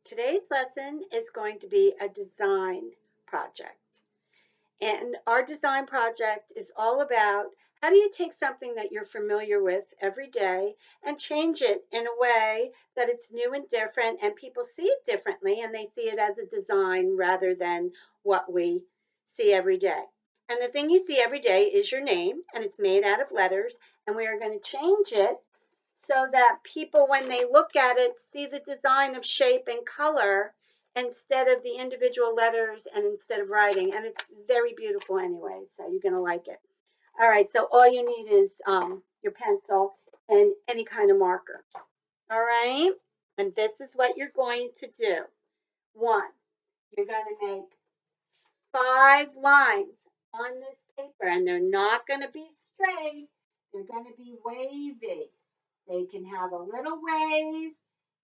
Today's lesson is going to be a design project. And our design project is all about how do you take something that you're familiar with every day and change it in a way that it's new and different and people see it differently and they see it as a design rather than what we see every day. And the thing you see every day is your name and it's made out of letters and we are going to change it so that people, when they look at it, see the design of shape and color instead of the individual letters and instead of writing. And it's very beautiful anyway, so you're going to like it. All right, so all you need is your pencil and any kind of markers. All right, and this is what you're going to do. One, you're going to make 5 lines on this paper, and they're not going to be straight. They're going to be wavy. They can have a little wave.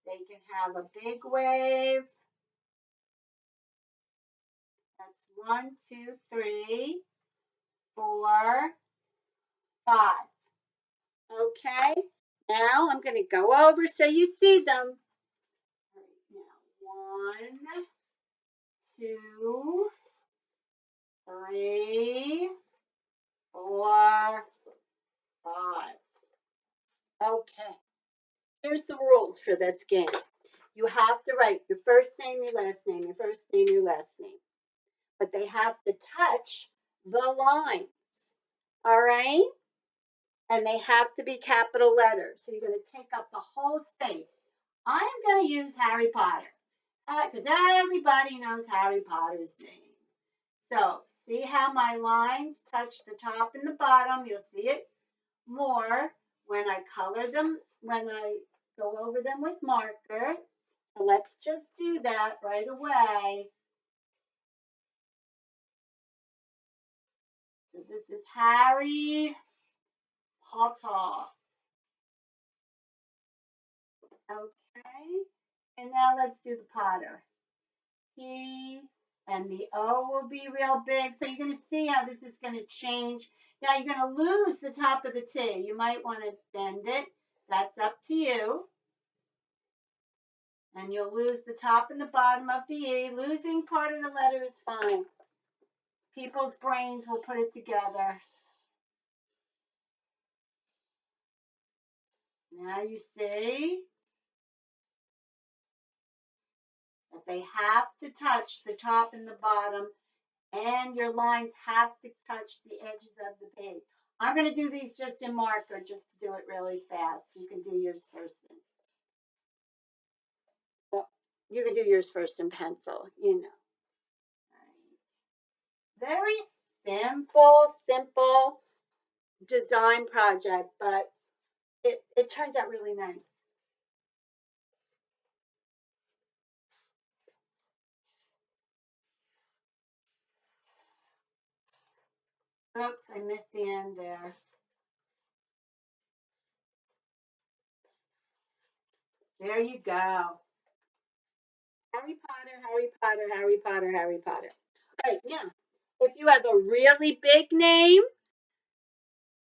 They can have a big wave. That's 1, 2, 3, 4, 5. Okay. Now I'm going to go over so you see them. All right, now 1, 2, 3, 4, 5. Okay. Here's the rules for this game. You have to write your first name, your last name, your first name, your last name. But they have to touch the lines. All right? And they have to be capital letters. So you're going to take up the whole space. I am going to use Harry Potter because everybody knows Harry Potter's name. So see how my lines touch the top and the bottom. You'll see it more when I color them, when I go over them with marker. So let's just do that right away. So this is Harry Potter. Okay. And now let's do the Potter. P and the O will be real big. So you're going to see how this is going to change. Now you're going to lose the top of the T. You might want to bend it. That's up to you. And you'll lose the top and the bottom of the E. Losing part of the letter is fine. People's brains will put it together. Now you see that they have to touch the top and the bottom, and your lines have to touch the edges of the page. I'm going to do these just in marker, just to do it really fast. You can do yours first. Well, you can do yours first in pencil, you know. Very simple design project, but it turns out really nice. Oops, I missed the end there. There you go. Harry Potter, Harry Potter, Harry Potter, Harry Potter. All right, now, if you have a really big name,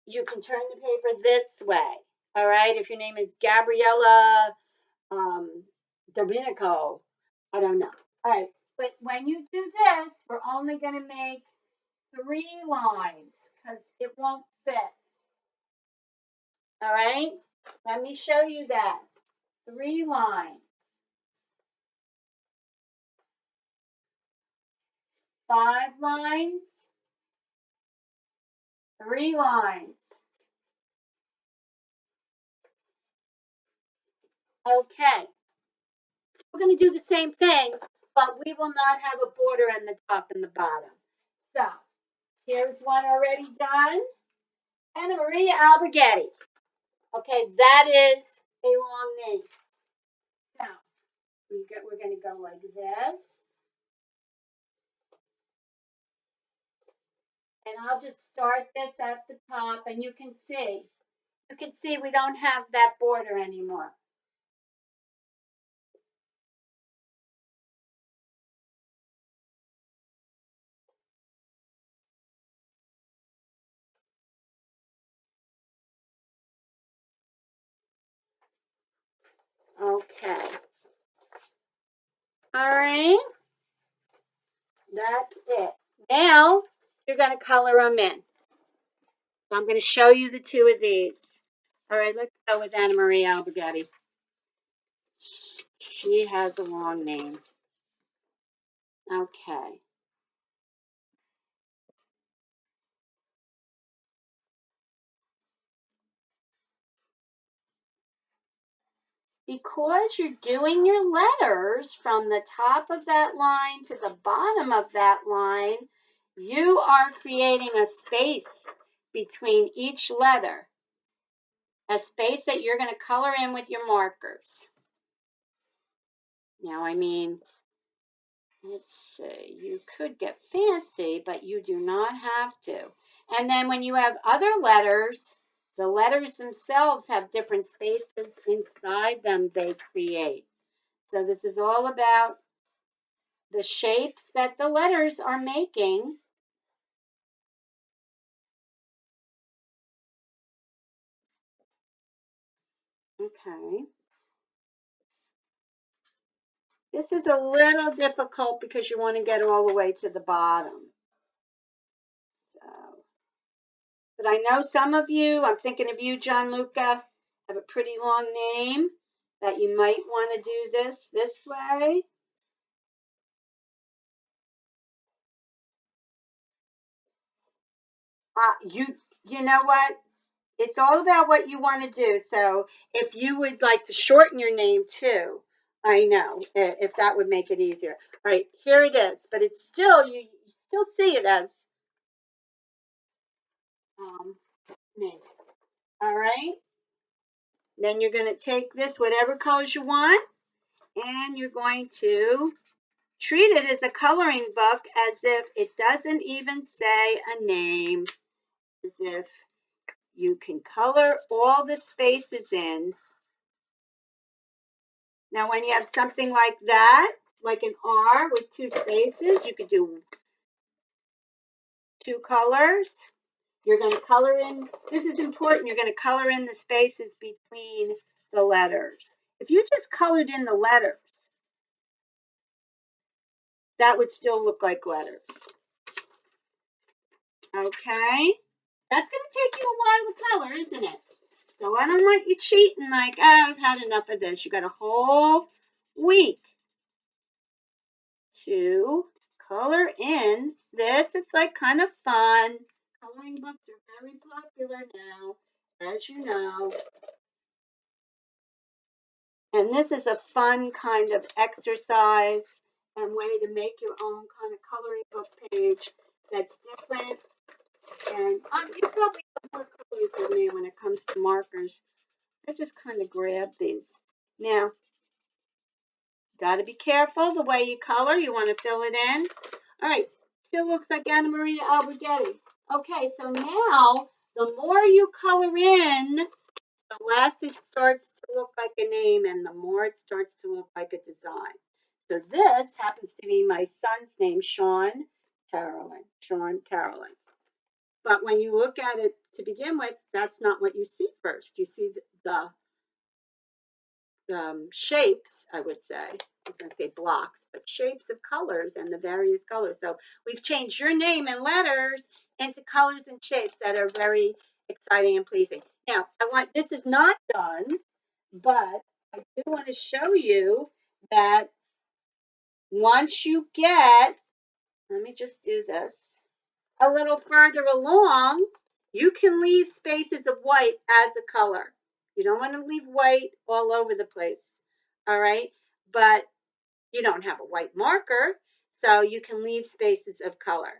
you can turn the paper this way. All right, if your name is Gabriella Domenico, I don't know. All right, but when you do this, we're only going to make 3 lines because it won't fit. All right, let me show you that. 3 lines. 5 lines. 3 lines. Okay. We're going to do the same thing, but we will not have a border on the top and the bottom. So here's one already done. Anna Maria Alberghetti. Okay, that is a long name. Now, we're going to go like this. And I'll just start this at the top, and you can see we don't have that border anymore. Okay. All right, that's it. Now you're going to color them in. So I'm going to show you the two of these. All right, let's go with Anna Maria Alberghetti. She has a long name. Okay. Because you're doing your letters from the top of that line to the bottom of that line, you are creating a space between each letter, a space that you're going to color in with your markers. Now, I mean, let's see, you could get fancy, but you do not have to. And then when you have other letters, the letters themselves have different spaces inside them they create. So this is all about the shapes that the letters are making. Okay. This is a little difficult because you want to get all the way to the bottom. So, but I know some of you, I'm thinking of you, John Luca, have a pretty long name that you might want to do this way. You know what? It's all about what you want to do. So if you would like to shorten your name too, I know if that would make it easier. All right, here it is, but it's still you still see it as um, names. All right. Then you're going to take this, whatever colors you want, and you're going to treat it as a coloring book as if it doesn't even say a name, as if you can color all the spaces in. Now, when you have something like that, like an R with two spaces, you could do two colors. You're going to color in, this is important, you're going to color in the spaces between the letters. If you just colored in the letters, that would still look like letters. Okay? That's going to take you a while to color, isn't it? So I don't want you cheating like, oh, I've had enough of this. You got a whole week to color in this. It's like kind of fun. Coloring books are very popular now, as you know. And this is a fun kind of exercise and way to make your own kind of coloring book page that's different. And you probably have more colors than me when it comes to markers. I just kind of grab these. Now, got to be careful the way you color. You want to fill it in. All right, still looks like Anna Maria Alberghetti. Okay, so now the more you color in, the less it starts to look like a name and the more it starts to look like a design. So this happens to be my son's name, Sean Carolyn. Sean Carolyn. But when you look at it to begin with, that's not what you see first. You see the shapes, I would say. I was going to say blocks, but shapes of colors and the various colors. So we've changed your name and letters into colors and shapes that are very exciting and pleasing. Now, this is not done, but I do want to show you that once you get, let me just do this, a little further along, you can leave spaces of white as a color. You don't want to leave white all over the place. All right. But you don't have a white marker, so you can leave spaces of color.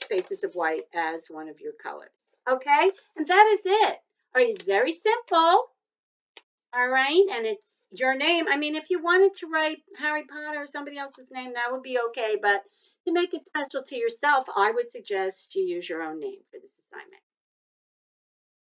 Spaces of white as one of your colors. Okay. And that is it. All right. It's very simple. All right. And it's your name. I mean, if you wanted to write Harry Potter or somebody else's name, that would be okay. But to make it special to yourself, I would suggest you use your own name for this assignment.